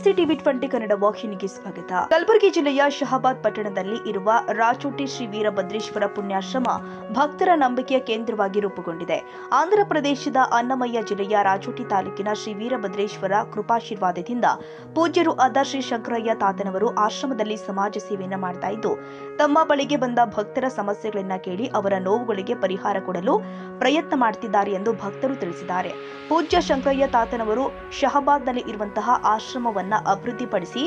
ನಮಸ್ತೆ ಟಿವಿ 20 ಕನ್ನಡ ವಾಹಿನಿಗೆ ಸ್ವಾಗತ. ಕಲಬುರಗಿ ಜಿಲ್ಲೆಯ ಶಹಾಬಾದ್ ಪಟ್ಟಣದಲ್ಲಿ ಇರುವ ರಾಚೋಟಿ ಶ್ರೀ ವೀರಭದ್ರೇಶ್ವರ ಪುಣ್ಯಾಶ್ರಮ ಭಕ್ತರ ನಂಬಿಕೆಯ ಕೇಂದ್ರವಾಗಿ ರೂಪುಗೊಂಡಿದೆ. ಆಂಧ್ರ ಪ್ರದೇಶದ ಅನ್ನಮಯ್ಯ ಜಿಲ್ಲೆಯ ರಾಚೋಟಿ ತಾಲೂಕಿನ ಶ್ರೀ ವೀರಭದ್ರೇಶ್ವರ ಕೃಪಾಶೀರ್ವಾದದಿಂದ ಪೂಜ್ಯರು ಆದ ಶ್ರೀ ಶಂಕರಯ್ಯ ತಾತನವರು ಆಶ್ರಮದಲ್ಲಿ ಸಮಾಜ ಸೇವೆಯನ್ನು ಮಾಡ್ತಾ ಇದ್ದು, ತಮ್ಮ ಬಳಿಗೆ ಬಂದ ಭಕ್ತರ ಸಮಸ್ಯೆಗಳನ್ನ ಕೇಳಿ ಅವರ ನೋವುಗಳಿಗೆ ಪರಿಹಾರ ಕೊಡಲು ಪ್ರಯತ್ನ ಮಾಡುತ್ತಿದ್ದಾರೆ ಎಂದು ಭಕ್ತರು ತಿಳಿಸಿದ್ದಾರೆ. ಪೂಜ್ಯ ಶಂಕರಯ್ಯ ತಾತನವರು ಶಹಾಬಾದ್ನಲ್ಲಿ ಇರುವಂತಹ ಆಶ್ರಮವನ್ನ ಅಭಿವೃದ್ಧಿಪಡಿಸಿ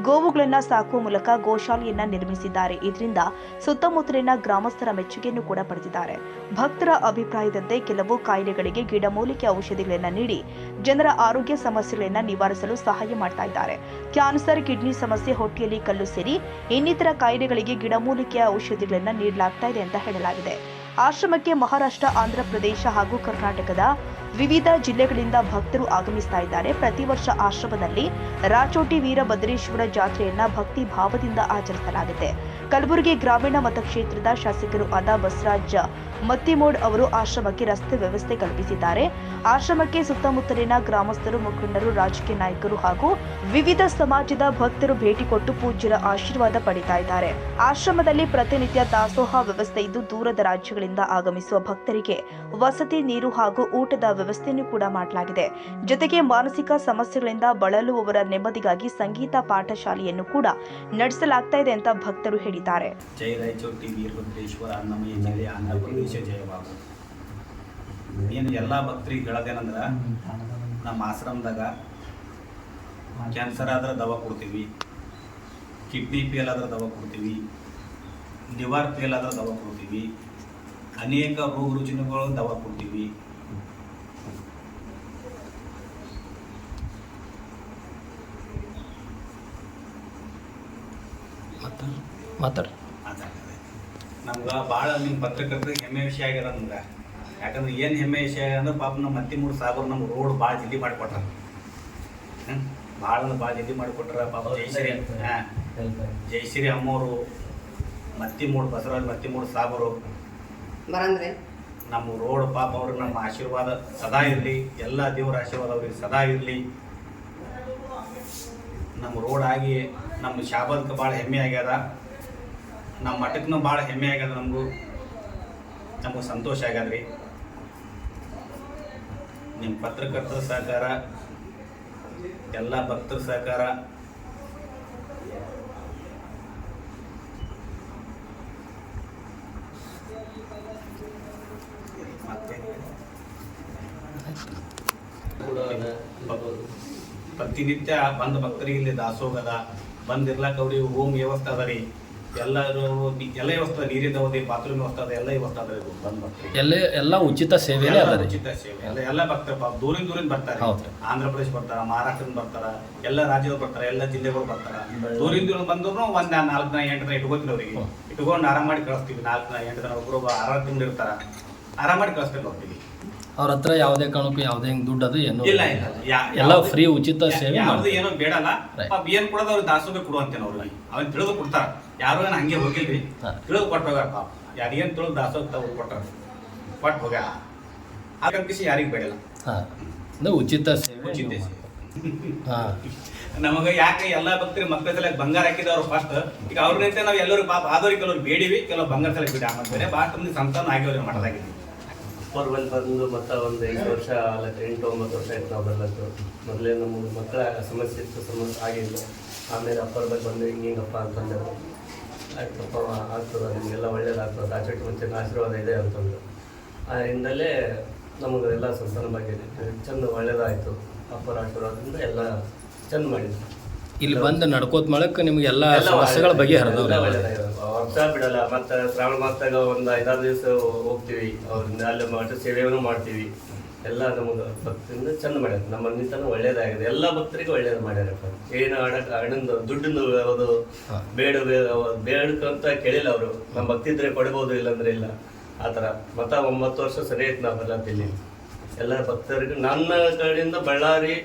ಗೋವುಗಳನ್ನ ಸಾಕುವ ಮೂಲಕ ಗೋಶಾಲೆಯನ್ನ ನಿರ್ಮಿಸಿದ್ದಾರೆ. ಇದರಿಂದ ಸುತ್ತಮುತ್ತಲಿನ ಗ್ರಾಮಸ್ಥರ ಮೆಚ್ಚುಗೆಯನ್ನು ಕೂಡ ಪಡೆದಿದ್ದಾರೆ. ಭಕ್ತರ ಅಭಿಪ್ರಾಯದಂತೆ ಕೆಲವು ಕಾಯಿಲೆಗಳಿಗೆ ಗಿಡಮೂಲಿಕೆ ಔಷಧಿಗಳನ್ನ ನೀಡಿ ಜನರ ಆರೋಗ್ಯ ಸಮಸ್ಯೆಗಳನ್ನ ನಿವಾರಿಸಲು ಸಹಾಯ ಮಾಡ್ತಾ ಇದ್ದಾರೆ. ಕ್ಯಾನ್ಸರ್, ಕಿಡ್ನಿ ಸಮಸ್ಯೆ, ಹೊಟ್ಟೆಯಲ್ಲಿ ಕಲ್ಲು ಸೇರಿ ಇನ್ನಿತರ ಕಾಯಿಲೆಗಳಿಗೆ ಗಿಡಮೂಲಿಕೆಯ ಔಷಧಿಗಳನ್ನ ನೀಡಲಾಗ್ತಾ ಇದೆ ಅಂತ ಹೇಳಲಾಗಿದೆ. ಆಶ್ರಮಕ್ಕೆ ಮಹಾರಾಷ್ಟ್ರ, ಆಂಧ್ರ ಪ್ರದೇಶ ಹಾಗೂ ಕರ್ನಾಟಕದ ವಿವಿಧ ಜಿಲ್ಲೆಗಳಿಂದ ಭಕ್ತರು ಆಗಮಿಸ್ತಾ ಇದ್ದಾರೆ. ಪ್ರತಿ ವರ್ಷ ಆಶ್ರಮದಲ್ಲಿ ರಾಚೋಟಿ ವೀರಭದ್ರೇಶ್ವರ ಜಾತ್ರೆಯನ್ನ ಭಕ್ತಿ ಭಾವದಿಂದ ಆಚರಿಸಲಾಗುತ್ತೆ. ಕಲಬುರಗಿ ಗ್ರಾಮೀಣ ಮತಕ್ಷೇತ್ರದ ಶಾಸಕರು ಆದ ಬಸವರಾಜ ಮತ್ತಿಮೋಡ್ ಅವರು ಆಶ್ರಮಕ್ಕೆ ರಸ್ತೆ ವ್ಯವಸ್ಥೆ ಕಲ್ಪಿಸಿದ್ದಾರೆ. ಆಶ್ರಮಕ್ಕೆ ಸುತ್ತಮುತ್ತಲಿನ ಗ್ರಾಮಸ್ಥರು, ಮುಖಂಡರು, ರಾಜಕೀಯ ನಾಯಕರು ಹಾಗೂ ವಿವಿಧ ಸಮಾಜದ ಭಕ್ತರು ಭೇಟಿ ಕೊಟ್ಟು ಪೂಜ್ಯರ ಆಶೀರ್ವಾದ ಪಡಿತಾ ಇದ್ದಾರೆ. ಆಶ್ರಮದಲ್ಲಿ ಪ್ರತಿನಿತ್ಯ ದಾಸೋಹ ವ್ಯವಸ್ಥೆ ಇದ್ದು, ದೂರದ ರಾಜ್ಯಗಳಿಂದ ಆಗಮಿಸುವ ಭಕ್ತರಿಗೆ ವಸತಿ, ನೀರು ಹಾಗೂ ಊಟದ ವ್ಯವಸ್ಥೆಯನ್ನು ಕೂಡ ಮಾಡಲಾಗಿದೆ. ಜೊತೆಗೆ ಮಾನಸಿಕ ಸಮಸ್ಯೆಗಳಿಂದ ಬಳಲುವವರ ನೆಮ್ಮದಿಗಾಗಿ ಸಂಗೀತ ಪಾಠಶಾಲೆಯನ್ನು ಕೂಡ ನಡೆಸಲಾಗ್ತಾ ಇದೆ ಅಂತ ಭಕ್ತರು ಹೇಳಿದ್ದಾರೆ. ಜೈ ರಾಯಚೋಟಿ ವೀರಭದ್ರೇಶ್ವರ ಅನ್ನಮಯ್ಯ ಜಿಲ್ಲೆ, ಆಂಧ್ರ ಪ್ರದೇಶ, ಜಯ ಬಾಬು. ಏನು ಎಲ್ಲ ಭಕ್ತರಿಗೆ ಹೇಳೋದೇನಂದ್ರೆ, ನಮ್ಮ ಆಶ್ರಮದಾಗ ಕ್ಯಾನ್ಸರ್ ಆದ್ರೆ ದವಾ ಕೊಡ್ತೀವಿ, ಕಿಡ್ನಿ ಫೇಲ್ ಆದ್ರೆ ದವಾ ಕೊಡ್ತೀವಿ, ಲಿವರ್ ಫೇಲ್ ಆದ್ರೆ ದವಾ ಕೊಡ್ತೀವಿ, ಅನೇಕ ರೋಗ ರುಜಿನಗಳು ದವಾ ಕೊಡ್ತೀವಿ. ನಮ್ಗೆ ಭಾಳ ನಿಮ್ಮ ಪತ್ರಕರ್ತರಿಗೆ ಹೆಮ್ಮೆ ವಿಷಯ ಆಗ್ಯದ ನಮ್ಗೆ. ಯಾಕಂದ್ರೆ ಏನು ಹೆಮ್ಮೆ ವಿಷಯ ಅಂದ್ರೆ, ಪಾಪ ನಮ್ಮ ಮತ್ತಿಮೂರು ಸಾಗರ್ ನಮ್ಮ ರೋಡ್ ಭಾಳ ಜಲ್ದಿ ಮಾಡಿಕೊಟ್ರ. ಭಾಳ ಭಾಳ ಜಲ್ದಿ ಮಾಡಿಕೊಟ್ರ. ಪಾಪ ಜಯಶ್ರೀ ಅಮ್ಮವರು, ಮತ್ತಿಮೂರು ಬಸವರಾಜ್ ಮತ್ತಿಮೂರು ಸಾಗರು ಬರಂದ್ರೆ ನಮ್ಮ ರೋಡ್ ಪಾಪ ಅವ್ರಿಗೆ ನಮ್ಮ ಆಶೀರ್ವಾದ ಸದಾ ಇರಲಿ. ಎಲ್ಲ ದೇವರ ಆಶೀರ್ವಾದ ಅವ್ರಿಗೆ ಸದಾ ಇರಲಿ. ನಮ್ಮ ರೋಡ್ ಆಗಿ ನಮ್ಮ ಶಾಬಾದ್ಗೆ ಭಾಳ ಹೆಮ್ಮೆ ಆಗ್ಯದ. ನಮ್ಮ ಮಠಕ್ಕೂ ಭಾಳ ಹೆಮ್ಮೆ ಆಗ್ಯದ. ನಮಗೂ ಸಂತೋಷ ಆಗ್ಯದ್ರಿ. ನಿಮ್ಮ ಪತ್ರಕರ್ತರ ಸಹಕಾರ, ಎಲ್ಲ ಭಕ್ತರ ಸಹಕಾರ, ಮತ್ತೆ ಪ್ರತಿನಿತ್ಯ ಬಂದ ಭಕ್ತರಿಗೆ ಇಲ್ಲಿ ದಾಸೋಗದ ಬಂದಿರ್ಲಾಕ ಅವ್ರಿಗೆ ರೂಮ್ ವ್ಯವಸ್ಥೆ ಅದ ರೀ. ಎಲ್ಲ ವ್ಯವಸ್ಥೆ, ನೀರಿನ ವ್ಯವಸ್ಥೆ, ಬಾತ್ರೂಮ್ ವ್ಯವಸ್ಥೆ ಅದ, ಎಲ್ಲ ವ್ಯವಸ್ಥೆ ಅದ. ಬಂದ ಭಕ್ತರಿಗೆ ಎಲ್ಲ ಉಚಿತ ಸೇವೆ, ಉಚಿತ ಸೇವೆ. ಎಲ್ಲ ಭಕ್ತರು ದೂರಿಂದ ಬರ್ತಾರೆ. ಆಂಧ್ರ ಪ್ರದೇಶ ಬರ್ತಾರ, ಮಹಾರಾಷ್ಟ್ರದಿಂದ ಬರ್ತಾರ, ಎಲ್ಲ ರಾಜ್ಯದವ್ರು ಬರ್ತಾರೆ, ಎಲ್ಲ ಜಿಲ್ಲೆಗಳು ಬರ್ತಾರ. ದೂರಿಂದ ಬಂದ್ರು ಒಂದ್ 4 ದಿನ 8 ದಿನ ಇಟ್ಕೋತೀವಿ. ಅವ್ರಿಗೆ ಇಟ್ಕೊಂಡು ಆರಾಮ ಮಾಡಿ ಕಳಿಸ್ತೀವಿ. 4 ದಿನ 8 ದಿನ ಒಬ್ಬರು 6 ತಿಂಗಳು ಇರ್ತಾರ, ಆರಾಮ ಮಾಡಿ ಕಳಿಸ್ಬೇಕು ಹೋಗ್ತೀವಿ. ಅವ್ರ ಹತ್ರ ಯಾವುದೇ ಕಾರಣಕ್ಕೂ ಯಾವುದೇ ದುಡ್ಡು ಅದು ಏನು ಇಲ್ಲ, ಎಲ್ಲ ಫ್ರೀ ಉಚಿತ ಸೇವೆ. ಯಾವ್ದು ಏನೋ ಬೇಡಲ್ಲ. ಏನ್ ಕೊಡೋದು ಅವ್ರಿಗೆ ದಾಸೋಗ ಕೊಡುವಂತೇನೆ. ಅವ್ರಿಗೆ ಅವನ್ ತಿಳಿದು ಕೊಡ್ತಾರ. ಯಾರು ಏನ್ ಹಂಗೆ ಹೋಗಿಲ್ರಿ, ತಿಳಿದು ಕೊಟ್ಟು ಹೋಗ್ಯಾರ. ಪಾಪ ಯಾರಿಗೇನ್ ತಿಳಿದು ದಾಸೋಗ ಕೊಟ್ಟಾರ, ಕೊಟ್ಟು ಹೋಗ್ಯಾರ. ಹಾಗಾಗಿ ಯಾರಿಗೂ ಬೇಡಲ್ಲ. ಉಚಿತ ಸೇವೆ. ಉಚಿತ ಸೇವೆ ನಮಗ ಯಾಕೆ ಎಲ್ಲ ಭಕ್ತರಿಗೆ ಮಕ್ಕಳ ಸಲ ಬಂಗಾರ ಹಾಕಿದವ್ರು ಫಸ್ಟ್. ಈಗ ಅವ್ರನ್ನಂತೆ ನಾವು ಎಲ್ಲರೂ ಪಾಪ ಆದವ್ರಿಗೆ ಕೆಲವ್ರು ಬೇಡಿವಿ, ಕೆಲವು ಬಂಗಾರ ಸಲ ಬಿಡಿ. ಆಮೇಲೆ ಬೇರೆ ಭಾಳ ಮಂದಿ ಸಂತಾನ ಆಗಿವ್ರಿ ಮಾಡೋದಾಗಿದ್ವಿ. ಫಾರ್ವಲ್ ಬಂದು ಮತ್ತು ಒಂದು 5 ವರ್ಷ, 8-9 ವರ್ಷ ಆಯ್ತು ನಾವು ಬರ್ಲತ್ತು. ಮೊದಲೇ ನಮಗೆ ಮಕ್ಕಳ ಸಮಸ್ಯೆ ಇತ್ತು, ಸಮಸ್ಯೆ ಆಗಿಲ್ಲ. ಆಮೇಲೆ ಅಪ್ಪರ್ದಾಗ ಬಂದು ಹಿಂಗಪ್ಪ ಅಂತಂದರು. ಆಯ್ತಪ್ಪ, ಆಗ್ತದೆ, ನಿಮಗೆಲ್ಲ ಒಳ್ಳೇದಾಗ್ತದೆ, ರಾಚೋಟಿ ಮುಂಚೆ ಆಶೀರ್ವಾದ ಇದೆ ಅಂತಂದು. ಅದರಿಂದಲೇ ನಮಗೆ ಎಲ್ಲ ಸಂತಾನ ಬಗ್ಗೆ ಚೆಂದ ಒಳ್ಳೇದಾಯಿತು. ಅಪ್ಪರ ಆಶೀರ್ವಾದದಿಂದ ಎಲ್ಲ ಚೆಂದ ಮಾಡಿದ್ವಿ. ಇಲ್ಲಿ ಬಂದು ನಡ್ಕೋತ ಮಾಡಕ್ಕೆ ನಿಮ್ಗೆ ಎಲ್ಲ ಸಮಸ್ಯೆಗಳ ಬಗ್ಗೆ ವರ್ಷ ಬಿಡಲ್ಲ. ಮತ್ತು ಶ್ರಾವಣ ಮಾಸದಾಗ ಒಂದು 5-6 ದಿವಸ ಹೋಗ್ತೀವಿ. ಅವ್ರಿಂದ ಅಲ್ಲಿ ಮಠ ಸೇವೆಯನ್ನು ಮಾಡ್ತೀವಿ. ಎಲ್ಲ ನಮಗೆ ಭಕ್ತಿಯಿಂದ ಚೆಂದ ಮಾಡ್ಯಾರ. ನಮ್ಮ ಮನೆತನ ಒಳ್ಳೇದಾಗಿದೆ. ಎಲ್ಲ ಭಕ್ತರಿಗೆ ಒಳ್ಳೇದು ಮಾಡ್ಯಾರಪ್ಪ. ಏನು ಹಣದ ದುಡ್ಡಿಂದು ಯಾವುದು ಬೇಡಕ್ಕಂತ ಕೇಳಿಲ್ಲ ಅವರು. ನಮ್ಮ ಭಕ್ತಿ ಇದ್ರೆ ಕೊಡ್ಬೋದು, ಇಲ್ಲಾಂದ್ರೆ ಇಲ್ಲ. ಆ ಥರ ಮತ್ತು 9 ವರ್ಷ ಸರಿ ಆಯ್ತು ನಾವು ಬರ್ಲತ್ತಿಲ್ಲಿ. ಎಲ್ಲ ಭಕ್ತರಿಗೆ ನನ್ನ ಕಡೆಯಿಂದ ಬಳ್ಳಾರಿ,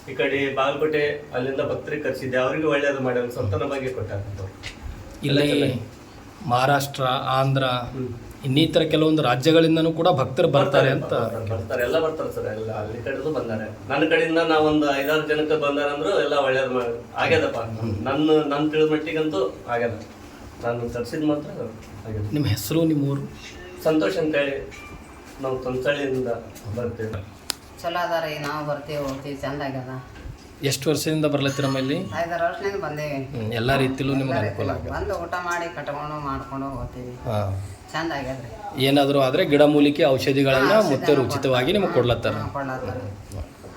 ಈ ಕಡೆ ಬಾಗಲಕೋಟೆ, ಅಲ್ಲಿಂದ ಭಕ್ತರಿಗೆ ಕರ್ಸಿದ್ದೆ. ಅವ್ರಿಗೆ ಒಳ್ಳೇದು ಮಾಡ್ಯಾರ. ಸಂತಾನ ಬಗ್ಗೆ ಕೊಟ್ಟಾರ. ಇಲ್ಲಿ ಮಹಾರಾಷ್ಟ್ರ, ಆಂಧ್ರ, ಇನ್ನಿತರ ಕೆಲವೊಂದು ರಾಜ್ಯಗಳಿಂದನೂ ಕೂಡ ಭಕ್ತರು ಬರ್ತಾರೆ ಅಂತ. ಬರ್ತಾರೆ, ಎಲ್ಲ ಬರ್ತಾರೆ ಸರ್. ಎಲ್ಲ ಅಲ್ಲಿ ಕಡೆದು ಬಂದಾರೆ. ನನ್ನ ಕಡೆಯಿಂದ ನಾವೊಂದು 5-6 ಜನಕ್ಕೆ ಬಂದಾರ ಅಂದ್ರು ಎಲ್ಲ ಒಳ್ಳೇದು ಆಗ್ಯದಪ್ಪ. ನನ್ನ ತಿಳಿದ ಮಟ್ಟಿಗಂತೂ ಆಗ್ಯದ. ನಾನು ತರಿಸಿದ ಮಾತ್ರ ಆಗ್ಯದ. ನಿಮ್ಮ ಹೆಸರು, ನಿಮ್ಮ ಊರು? ಸಂತೋಷ್ ಅಂತ ಹೇಳಿ ನಾವು ತೊಂಸಳ್ಳಿಯಿಂದ ಬರ್ತೀವಿ. ಚಲೋ ಅದ ರೀ, ನಾವು ಬರ್ತೀವಿ ಹೋಗ್ತೀವಿ, ಚಂದ ಆಗ್ಯದ. ಎಷ್ಟು ವರ್ಷದಿಂದ ಬರ್ಲತ್ತೀರಮ್ಮ ಇಲ್ಲಿ? 5-6 ವರ್ಷದಿಂದ ಬಂದೇವಿ. ಎಲ್ಲ ರೀತಿಲೂ ನಿಮ್ಗೆ ಅನುಕೂಲ ಆಗಿದೆ. ಬಂದು ಊಟ ಮಾಡಿ ಕಟ್ಕೊಂಡು ಮಾಡ್ಕೊಂಡು ಹೋಗ್ತೀವಿ, ಚಂದ ಆಗ್ಯದ್ರಿ. ಏನಾದರೂ ಆದರೆ ಗಿಡಮೂಲಿಕೆ ಔಷಧಿಗಳನ್ನ ಮತ್ತೆ ಉಚಿತವಾಗಿ ನಿಮಗೆ ಕೊಡ್ಲತ್ತಾರ. ಕೊಡ್ಲತ್ತಾರ.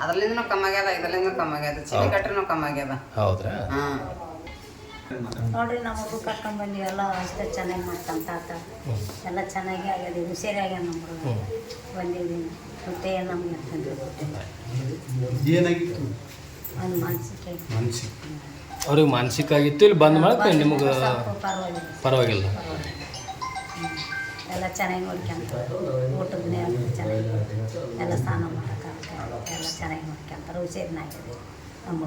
ಅದ್ರಲ್ಲಿಂದನೂ ಕಮ್ಮಿ ಆಗ್ಯದ, ಇದರಲ್ಲಿಂದ ಕಮ್ಮಿ ಆಗ್ಯದ, ಚಿಲ್ಲಿ ಕಟ್ರಿನೂ ಕಮ್ಮಿ ಆಗ್ಯದ. ಹೌದ್ರಾ? ಹಾಂ ನೋಡ್ರಿ ನಮ್ಮ ಹುಡುಗ ಕರ್ಕೊಂಡು ಬಂದು ಎಲ್ಲ ಅಷ್ಟೇ ಚೆನ್ನಾಗಿ ಮಾಡ್ಕೊಂತ ಎಲ್ಲ ಚೆನ್ನಾಗಿ ಆಗ್ಯದ, ಹುಷಾರಿ ಆಗ್ಯಾದ. ನಮ್ಮ ಹುಡುಗ ಬಂದಿದ್ದೀವಿ, ಮತ್ತೆ ನಮ್ಗೆ ಏನಾಗಿತ್ತು? ಒಂದು ಮಾನಸಿಕ ಅವ್ರಿಗೆ ಮಾನಸಿಕ ಆಗಿತ್ತು, ಇಲ್ಲಿ ಬಂದ ಮೇಲೆ ನಿಮಗೆ ಪರವಾಗಿಲ್ಲ. ಎಲ್ಲ ಚೆನ್ನಾಗಿ ನೋಡ್ಕೊಂತ, ಊಟದ ಚೆನ್ನಾಗಿ ಎಲ್ಲ ಸ್ನಾನ ಮಾಡೋಕ್ಕಾಗತ್ತೆ, ಎಲ್ಲ ಚೆನ್ನಾಗಿ ನೋಡ್ಕೊಂತಾರೆ, ಹುಷಾರಿನಾಗಿದೆ ನಮ್ಮ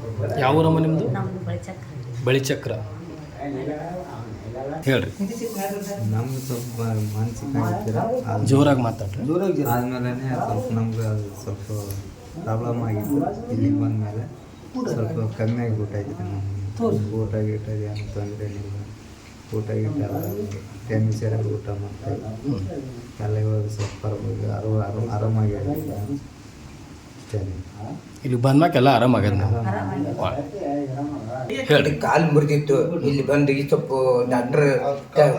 ಹುಡುಗ. ಯಾವ ಊರಮ್ಮ ನಿಮ್ಮದು? ನಮ್ಮದು ಬಳಿಚಕ್ರ. ಬಳಿಚಕ್ರ ಹೇಳ್ರಿ. ನಮ್ಗೆ ಸ್ವಲ್ಪ ಮಾನಸಿಕ ಆಗಿರ್ತೀರ, ಜೋರಾಗಿ ಮಾತಾಡ್ರಿ. ಆದ್ಮೇಲೆ ಸ್ವಲ್ಪ ನಮ್ಗೆ ಅದು ಸ್ವಲ್ಪ ಪ್ರಾಬ್ಲಮ್ ಆಗಿತ್ತು. ಇಲ್ಲಿಗೆ ಬಂದಮೇಲೆ ಸ್ವಲ್ಪ ಕಮ್ಮಿ ಆಗಿಬಿಟ್ಟೈತೆ. ನಮ್ಗೆ ಊಟ ಗೀಟ ಏನು ತೊಂದರೆ ಏನಿಲ್ಲ. ಊಟ ಗೀಟ ಎಲ್ಲ ಟೈಮಿಗೆ ಸರಿಯಾಗಿ ಊಟ ಮಾಡ್ತಾಯಿದ್ವಿ. ಎಲ್ಲ ಇವಾಗ ಸ್ವಲ್ಪ ಆರಾಮಾಗಿ ಅಷ್ಟೇ. ಇಲ್ಲಿ ಬಂದ್ಮ್ಯಾಕ ಎಲ್ಲ ಆರಾಮಾಗ್ಯದ. ಹೇಳ್ರಿ. ಕಾಲು ಮುರಿದಿತ್ತು, ಇಲ್ಲಿ ಬಂದು ಈ ಸ್ವಲ್ಪ ಡಾಕ್ಟ್ರ್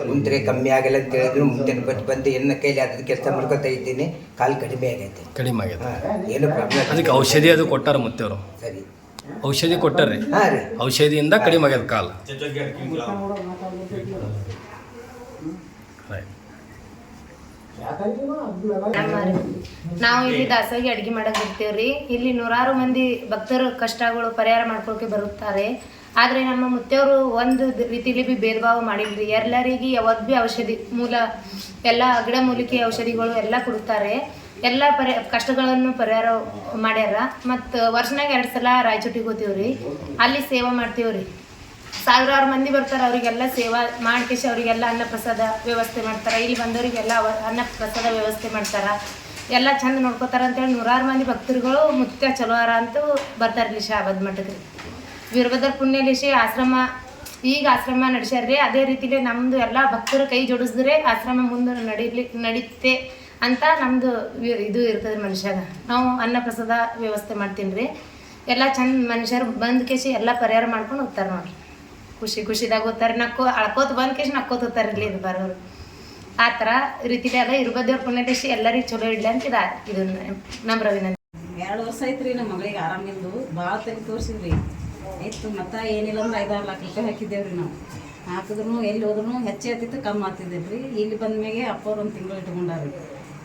ಕುಂತ್ರೆ ಕಮ್ಮಿ ಆಗಲ್ಲ ಅಂತ ಹೇಳಿದ್ರು. ಮುಂದೆ ಬಂದು ಎನ್ನ ಕೈಲಿ ಅದ್ರ ಕೆಲಸ ಮಾಡ್ಕೊತಾ ಇದ್ದೀನಿ. ಕಾಲು ಕಡಿಮೆ ಆಗೈತೆ. ಕಡಿಮೆ ಆಗ್ಯದ. ಏನು ಪ್ರಾಬ್ಲಮ್? ಅದಕ್ಕೆ ಔಷಧಿ ಅದು ಕೊಟ್ಟಾರ ಮತ್ತೆ ಅವರು? ಸರಿ, ಔಷಧಿ ಕೊಟ್ಟಾರ್ರಿ. ಹಾಂ ರೀ. ಔಷಧಿಯಿಂದ ಕಡಿಮೆ ಆಗ್ಯದ ಕಾಲು. ನಾವು ಇಲ್ಲಿ ದಾಸೋಗಿ ಅಡ್ಗೆ ಮಾಡಕ್ ಇರ್ತೀವ್ರಿ. ಇಲ್ಲಿ ನೂರಾರು ಮಂದಿ ಭಕ್ತರು ಕಷ್ಟಗಳು ಪರಿಹಾರ ಮಾಡ್ಕೊಳಕ್ಕೆ ಬರುತ್ತಾರೆ. ಆದ್ರೆ ನಮ್ಮ ಮುತ್ತೆಯವರು ಒಂದು ರೀತಿಲಿ ಭೇದ ಭಾವ ಮಾಡಿಲ್ರಿ. ಎಲ್ಲರಿಗೆ ಯಾವತ್ ಬಿ ಔಷಧಿ ಮೂಲ ಎಲ್ಲ ಗಿಡಮೂಲಿಕೆ ಔಷಧಿಗಳು ಎಲ್ಲ ಕೊಡುತ್ತಾರೆ. ಎಲ್ಲ ಕಷ್ಟಗಳನ್ನು ಪರಿಹಾರ ಮಾಡ್ಯಾರ. ಮತ್ತು ವರ್ಷನಾಗ 2 ಸಲ ರಾಯಚೂಟಿಗೆ ಹೋಗ್ತೀವ್ರಿ, ಅಲ್ಲಿ ಸೇವಾ ಮಾಡ್ತೀವ್ರಿ. ಸಾವಿರಾರು ಮಂದಿ ಬರ್ತಾರೆ, ಅವರಿಗೆಲ್ಲ ಸೇವಾ ಮಾಡ್ಕೇಶ್ ಅವರಿಗೆಲ್ಲ ಅನ್ನ ಪ್ರಸಾದ ವ್ಯವಸ್ಥೆ ಮಾಡ್ತಾರೆ. ಇಲ್ಲಿ ಬಂದವರಿಗೆಲ್ಲ ಅನ್ನ ಪ್ರಸಾದ ವ್ಯವಸ್ಥೆ ಮಾಡ್ತಾರೆ. ಎಲ್ಲ ಚಂದ ನೋಡ್ಕೋತಾರೆ ಅಂತೇಳಿ ನೂರಾರು ಮಂದಿ ಭಕ್ತರುಗಳು ಮುತ್ಯ ಚಲೋರ ಅಂತೂ ಬರ್ತಾರೆ ಇಲ್ಲಿ ಶಾಬಾದ್ ಮಠಕ್ಕೆ ರೀ. ವೀರಭದ್ರ ಪುಣ್ಯಲಿಶಿ ಆಶ್ರಮ ಈಗ ಆಶ್ರಮ ನಡೆಸ್ಯಾರ್ರಿ. ಅದೇ ರೀತಿಲಿ ನಮ್ಮದು ಎಲ್ಲ ಭಕ್ತರು ಕೈ ಜೋಡಿಸಿದ್ರೆ ಆಶ್ರಮ ಮುಂದೆ ನಡೀತೆ ಅಂತ ನಮ್ಮದು ಇದು ಇರ್ತದೆ ಮನುಷ್ಯಾಗ. ನಾವು ಅನ್ನ ಪ್ರಸಾದ ವ್ಯವಸ್ಥೆ ಮಾಡ್ತೀನಿ ರೀ. ಎಲ್ಲ ಚಂದ ಮನುಷ್ಯರು ಬಂದು ಕೇಸಿ ಎಲ್ಲ ಪರಿಹಾರ ಮಾಡ್ಕೊಂಡು ಹೋಗ್ತಾರೆ ನೋಡ್ರಿ. ಖುಷಿದಾಗ ಹೋಗ್ತಾರೆ, ಅಳ್ಕೋತ ಬಂದು ಕೇಸಿ ನಕ್ಕೋತ ಹೋಗ್ತಾರೆ ಇಲ್ಲಿ ಇದು ಬರೋರು. ಆ ಥರ ರೀತಿಲಿ ಅದ ಇರ್ಬದೇವ್ರ ಪುಣ್ಯದೇಶಿ ಎಲ್ಲರಿಗೆ ಚಲೋ ಇಡ್ಲಿ ಅಂತ ಇದು ನಮ್ಮ ರವಿನ. 2 ವರ್ಷ ಐತ್ರಿ ನಮ್ಮ ಮಗಳಿಗೆ ಆರಾಮಿದ್ದು. ಭಾಳ ತಲೆ ತೋರಿಸಿದ್ರಿ ಇತ್ತು. ಮತ್ತು ಏನಿಲ್ಲ ಅಂದ್ರೆ 5-6 ಲಕ್ಷ ರೂಪಾಯಿ ಹಾಕಿದ್ದೇವ್ರಿ. ನಾವು ಹಾಕಿದ್ರು ಎಲ್ಲಿ ಹೋದ್ರೂ ಹೆಚ್ಚೆ ಆಗ್ತಿತ್ತು, ಕಮ್ಮಿ ಆಗ್ತಿದ್ದೇವ್ರಿ. ಇಲ್ಲಿ ಬಂದ್ಮೇಲೆ ಅಪ್ಪವ್ರು 1 ತಿಂಗಳು ಇಟ್ಕೊಂಡಾರಿ.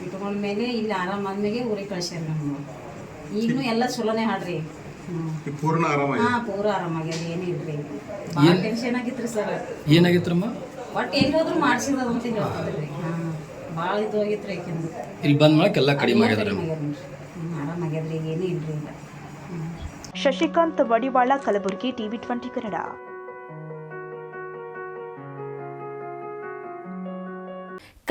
ಇಟ್ಕೊಂಡ್ಮೇಲೆ ಇಲ್ಲಿ ಆರಾಮಾದ್ಮೇಲೆ ಊರಿಗೆ ಕಳ್ಸ್ಯಾರ. ನಮ್ಮ ಈಗಲೂ ಎಲ್ಲ ಚಲೋನೇ ಹಾಡ್ರಿ. ಪೂರ್ಣ ಆರಾಮ? ಹಾಂ, ಪೂರ ಆರಾಮಾಗ್ಯದ, ಏನಿಲ್ರಿ. ಭಾಳ ಟೆನ್ಷನ್ ಆಗಿತ್ರಿ ಸರ್. ಏನಾಗಿತ್ರಮ್ಮ? ಒಟ್ಟು ಎಲ್ಲಿ ಹೋದ್ರು ಮಾಡ್ಸಿದ ಅಂತ ಹೇಳ್ತಿದ್ರಿ. ಹಾಂ, ಭಾಳ ಇದು ಆಗಿತ್ರಿ. ಯಾಕೆಂದ್ರೆ ಇಲ್ಲಿ ಬಂದ ಮೇಲೆ ಎಲ್ಲ ಕಡಿಮೆ ಆಗ್ಯದ್ರಿ. ಆರಾಮಾಗ್ಯದ್ರಿ, ಈಗ ಏನೂ ಇಲ್ರಿ ಈಗ. ಶಶಿಕಾಂತ್ ವಡಿವಾಳ, ಕಲಬುರಗಿ, ಟಿವಿ 20 ಕನ್ನಡ.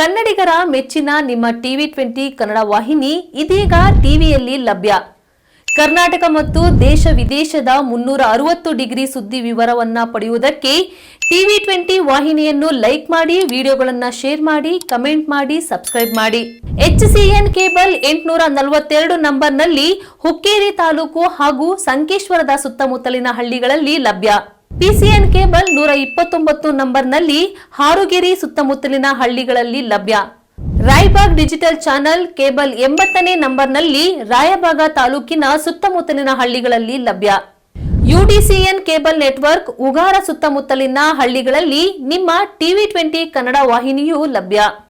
ಕನ್ನಡಿಗರ ಮೆಚ್ಚಿನ ನಿಮ್ಮ ಟಿವಿ 20 ಕನ್ನಡ ವಾಹಿನಿ ಇದೀಗ ಟಿವಿಯಲ್ಲಿ ಲಭ್ಯ. ಕರ್ನಾಟಕ ಮತ್ತು ದೇಶ ವಿದೇಶದ 360 ಡಿಗ್ರಿ ಸುದ್ದಿ ವಿವರವನ್ನ ಪಡೆಯುವುದಕ್ಕೆ ಟಿವಿ 20 ವಾಹಿನಿಯನ್ನು ಲೈಕ್ ಮಾಡಿ, ವಿಡಿಯೋಗಳನ್ನು ಶೇರ್ ಮಾಡಿ, ಕಮೆಂಟ್ ಮಾಡಿ, ಸಬ್ಸ್ಕ್ರೈಬ್ ಮಾಡಿ. HCN ಕೇಬಲ್ 842 ನಂಬರ್ನಲ್ಲಿ ಹುಕ್ಕೇರಿ ತಾಲೂಕು ಹಾಗೂ ಸಂಕೇಶ್ವರದ ಸುತ್ತಮುತ್ತಲಿನ ಹಳ್ಳಿಗಳಲ್ಲಿ ಲಭ್ಯ. PCN ಕೇಬಲ್ 129 ನಂಬರ್ನಲ್ಲಿ ಹಾರುಗೆರೆ ಸುತ್ತಮುತ್ತಲಿನ ಹಳ್ಳಿಗಳಲ್ಲಿ ಲಭ್ಯ. ರಾಯಬಾಗ್ ಡಿಜಿಟಲ್ ಚಾನೆಲ್ ಕೇಬಲ್ 80ನೇ ನಂಬರ್ನಲ್ಲಿ ರಾಯಬಾಗ ತಾಲೂಕಿನ ಸುತ್ತಮುತ್ತಲಿನ ಹಳ್ಳಿಗಳಲ್ಲಿ ಲಭ್ಯ. UDCN ಕೇಬಲ್ ನೆಟ್ವರ್ಕ್ ಉಗಾರ ಸುತ್ತಮುತ್ತಲಿನ ಹಳ್ಳಿಗಳಲ್ಲಿ ನಿಮ್ಮ ಟಿವಿ 20 ಕನ್ನಡ ವಾಹಿನಿಯೂ ಲಭ್ಯ.